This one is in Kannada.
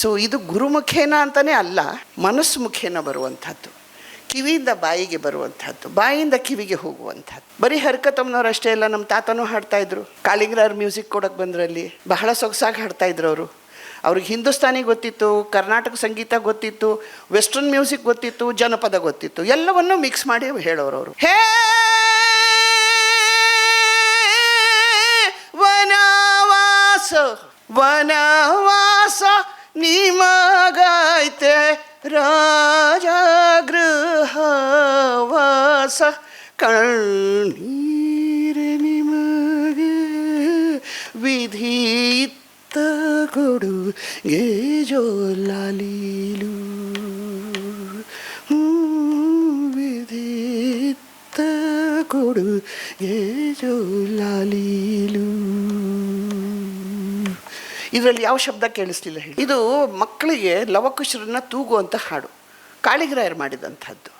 ಸೊ ಇದು ಗುರುಮುಖೇನ ಅಂತಲೇ ಅಲ್ಲ, ಮನಸ್ಸು ಮುಖೇನ ಬರುವಂಥದ್ದು, ಕಿವಿಯಿಂದ ಬಾಯಿಗೆ ಬರುವಂಥದ್ದು, ಬಾಯಿಯಿಂದ ಕಿವಿಗೆ ಹೋಗುವಂಥದ್ದು. ಬರೀ ಹರ್ಕತಮ್ಮನವ್ರು ಅಷ್ಟೇ ಅಲ್ಲ, ನಮ್ಮ ತಾತನೂ ಹಾಡ್ತಾಯಿದ್ರು. ಕಾಳಿಂಗ್ರಾರ್ ಮ್ಯೂಸಿಕ್ ಕೊಡೋಕ್ಕೆ ಬಂದ್ರಲ್ಲಿ ಬಹಳ ಸೊಗಸಾಗಿ ಹಾಡ್ತಾಯಿದ್ರು ಅವರು. ಅವ್ರಿಗೆ ಹಿಂದೂಸ್ತಾನಿ ಗೊತ್ತಿತ್ತು, ಕರ್ನಾಟಕ ಸಂಗೀತ ಗೊತ್ತಿತ್ತು, ವೆಸ್ಟರ್ನ್ ಮ್ಯೂಸಿಕ್ ಗೊತ್ತಿತ್ತು, ಜನಪದ ಗೊತ್ತಿತ್ತು, ಎಲ್ಲವನ್ನೂ ಮಿಕ್ಸ್ ಮಾಡಿ ಹೇಳೋರು ಅವರು. ಹೇ ವನವಾಸ ವನವಾಸ ನಿಮಗೈತೆ ರಾಜಗೃಹವಾಸ ಕಣ್ಣೀರೆ ನಿಮಗೆ ವಿಧಿತ್ತ ಕೊಡುಗೆ ಜೋಲಾಲೀಲು ವಿಧಿತ್ತ ಕೊಡುಗೆ ಜೋಲಾಲೀಲು. ಇದರಲ್ಲಿ ಯಾವ ಶಬ್ದ ಕೇಳಿಸ್ಲಿಲ್ಲ ಹೇಳಿ. ಇದು ಮಕ್ಕಳಿಗೆ ಲವಕುಶರನ್ನ ತೂಗುವಂಥ ಹಾಡು, ಕಾಳಿಂಗರಾಯರು ಮಾಡಿದಂಥದ್ದು.